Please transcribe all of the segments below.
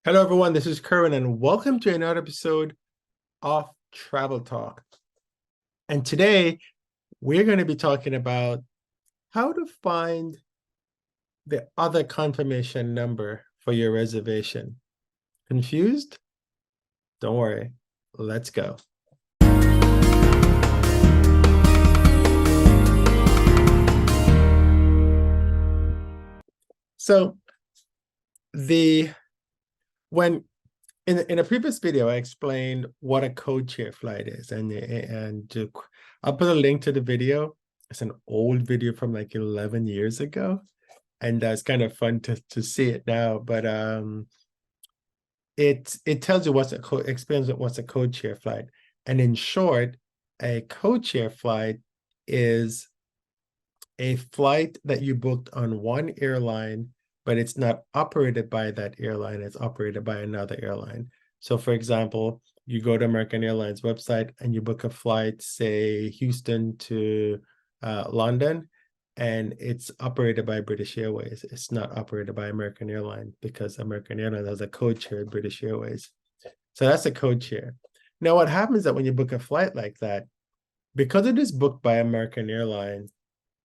Hello, everyone. This is Kerwin, and welcome to another episode of Travel Talk. And today, we're going to be talking about how to find the other confirmation number for your reservation. Confused? Don't worry. Let's go. So, when in a previous video, I explained what a codeshare flight is, and I'll put a link to the video. It's an old video from like 11 years ago, and it's kind of fun to see it now. But it tells you explains what's a codeshare flight, and in short, a codeshare flight is a flight that you booked on one airline, but it's not operated by that airline, it's operated by another airline. So for example, you go to American Airlines website and you book a flight, say Houston to London, and it's operated by British Airways. It's not operated by American Airlines because American Airlines has a code share with British Airways. So that's a code share. Now, what happens that when you book a flight like that, because it is booked by American Airlines,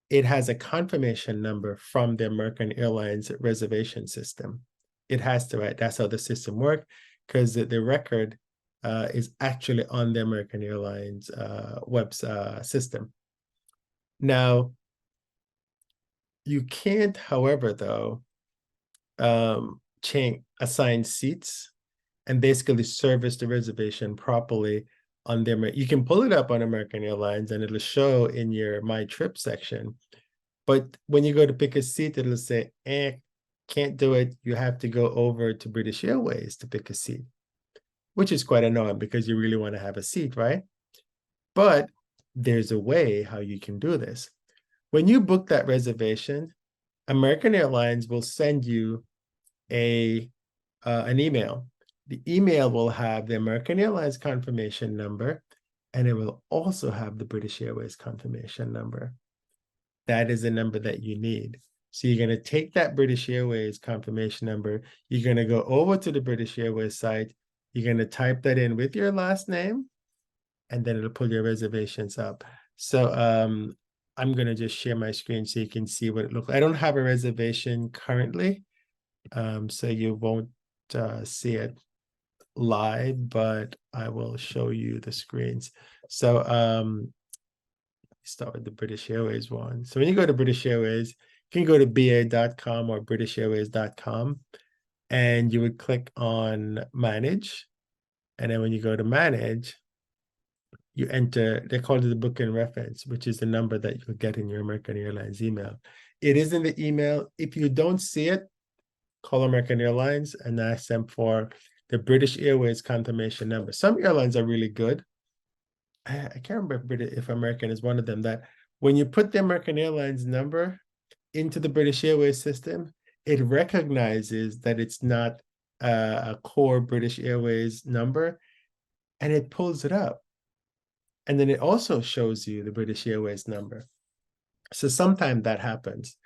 it has a confirmation number from the American Airlines reservation system. It has to, right? That's how the system works, because the record is actually on the American Airlines web system. Now, you can't, however, though, assign seats and basically service the reservation properly on their. You can pull it up on American Airlines and it'll show in your My Trip section. But when you go to pick a seat, it'll say, can't do it. You have to go over to British Airways to pick a seat, which is quite annoying because you really want to have a seat, right? But there's a way how you can do this. When you book that reservation, American Airlines will send you an email. The email will have the American Airlines confirmation number, and it will also have the British Airways confirmation number. That is the number that you need. So you're going to take that British Airways confirmation number. You're going to go over to the British Airways site. You're going to type that in with your last name, and then it'll pull your reservations up. So I'm going to just share my screen so you can see what it looks like. I don't have a reservation currently, so you won't see it live, but I will show you the screens. So start with the British Airways one. So when you go to British Airways, you can go to ba.com or britishairways.com, and you would click on manage. And then when you go to manage, you enter, they call it the booking reference, which is the number that you'll get in your American Airlines email. It is in the email. If you don't see it, call American Airlines and ask them for the British Airways confirmation number. Some airlines are really good. I can't remember if American is one of them, that when you put the American Airlines number into the British Airways system, it recognizes that it's not a core British Airways number, and it pulls it up. And then it also shows you the British Airways number. So sometimes that happens.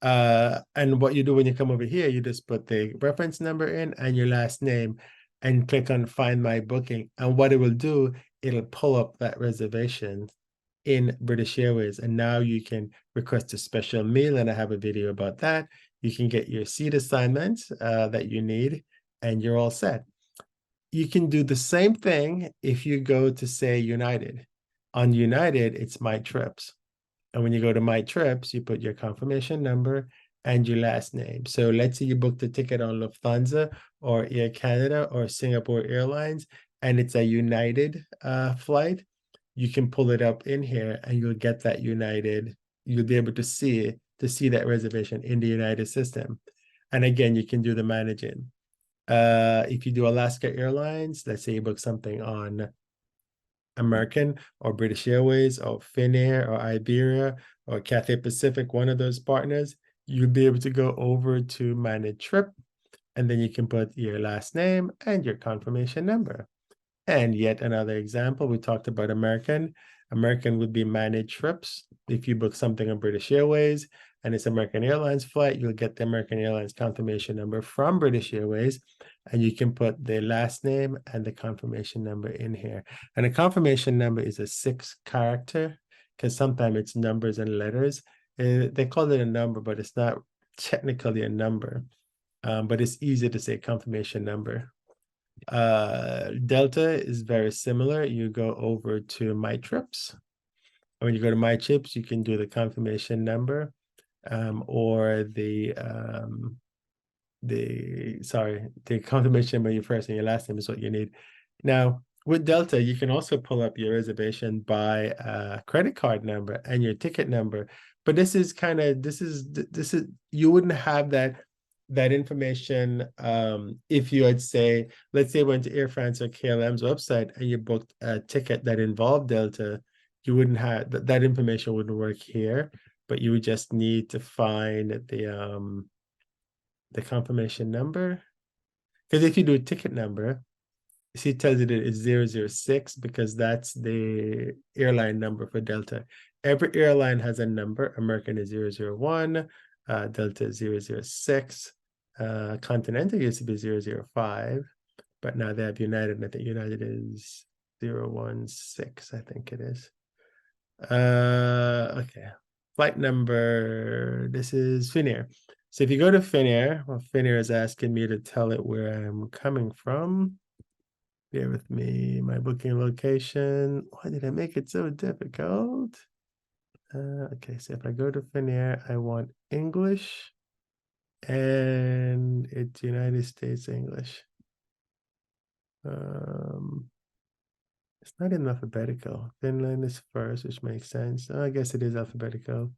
And what you do when you come over here, you just put the reference number in and your last name and click on Find My Booking. And what it will do, it'll pull up that reservation in British Airways. And now you can request a special meal, and I have a video about that. You can get your seat assignments that you need, and you're all set. You can do the same thing if you go to, say, United. On United, it's My Trips. And when you go to My Trips, you put your confirmation number and your last name. So let's say you booked a ticket on Lufthansa or Air Canada or Singapore Airlines, and it's a United flight. You can pull it up in here and you'll get that United. You'll be able to see that reservation in the United system. And again, you can do the managing. If you do Alaska Airlines, let's say you book something on American or British Airways or Finnair or Iberia or Cathay Pacific, one of those partners, you'll be able to go over to Manage Trip, and then you can put your last name and your confirmation number. And yet another example, we talked about American. American would be Manage Trips. If you book something on British Airways, and it's American Airlines flight, you'll get the American Airlines confirmation number from British Airways, and you can put the last name and the confirmation number in here. And the confirmation number is a 6-character, because sometimes it's numbers and letters. They call it a number, but it's not technically a number. But it's easy to say confirmation number. Delta is very similar. You go over to My Trips. When you go to My Trips, you can do the confirmation number, or the confirmation number, your first and your last name is what you need. Now, with Delta, you can also pull up your reservation by credit card number and your ticket number. But this is you wouldn't have that information if you had, say, let's say went to Air France or KLM's website and you booked a ticket that involved Delta. You wouldn't have that information wouldn't work here, but you would just need to find the confirmation number. Because if you do a ticket number, see, it tells you that it's 006 because that's the airline number for Delta. Every airline has a number. American is 001, Delta is 006, Continental used to be 005, but now they have United, and I think United is 016, I think it is. Okay. Flight number, this is Finnair. So if you go to Finnair, well, Finnair is asking me to tell it where I'm coming from. Bear with me, my booking location. Why did I make it so difficult? Okay, so if I go to Finnair, I want English, and it's United States English. It's not in alphabetical. Finland is first, which makes sense. Oh, I guess it is alphabetical,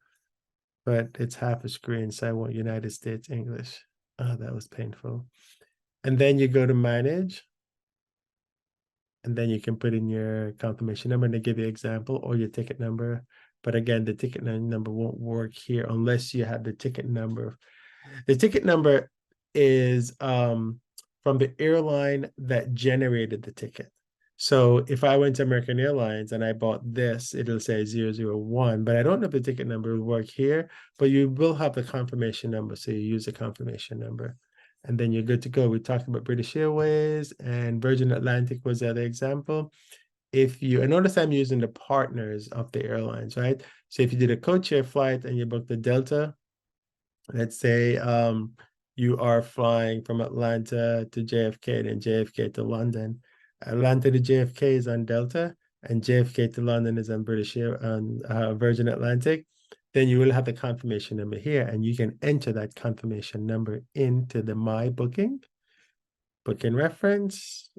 but it's half a screen, so I want United States English. Oh, that was painful. And then you go to manage, and then you can put in your confirmation number and they give you example or your ticket number. But again, the ticket number won't work here unless you have the ticket number. The ticket number is from the airline that generated the ticket. So if I went to American Airlines and I bought this, it'll say 001, but I don't know if the ticket number will work here, but you will have the confirmation number. So you use the confirmation number and then you're good to go. We talked about British Airways and Virgin Atlantic was the other example. If you, and notice I'm using the partners of the airlines, right? So if you did a codeshare flight and you booked the Delta, let's say you are flying from Atlanta to JFK, then JFK to London. Atlanta to JFK is on Delta, and JFK to London is on British Air on Virgin Atlantic. Then you will have the confirmation number here, and you can enter that confirmation number into the My Booking reference,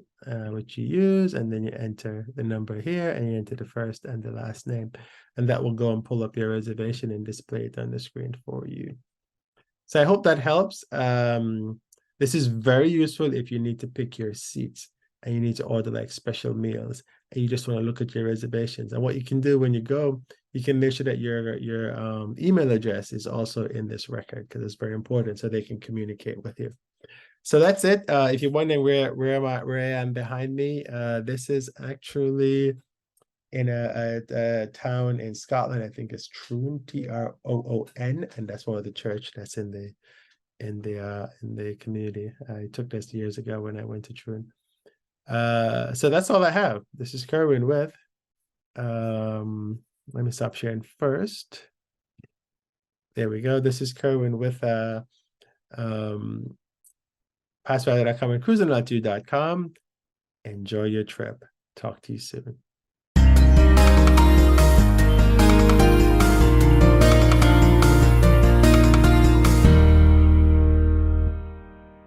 which you use, and then you enter the number here, and you enter the first and the last name, and that will go and pull up your reservation and display it on the screen for you. So I hope that helps. This is very useful if you need to pick your seats and you need to order like special meals and you just want to look at your reservations. And what you can do when you go, you can make sure that your email address is also in this record because it's very important so they can communicate with you. So that's it. If you're wondering where I am behind me, this is actually in a town in Scotland. I think it's Troon, Troon, and that's one of the church that's in the community. I took this years ago when I went to Troon. So that's all I have. This is Kerwin with let me stop sharing first. There we go. This is Kerwin with password.com and cruisinaltitude.com. Enjoy your trip. Talk to you soon.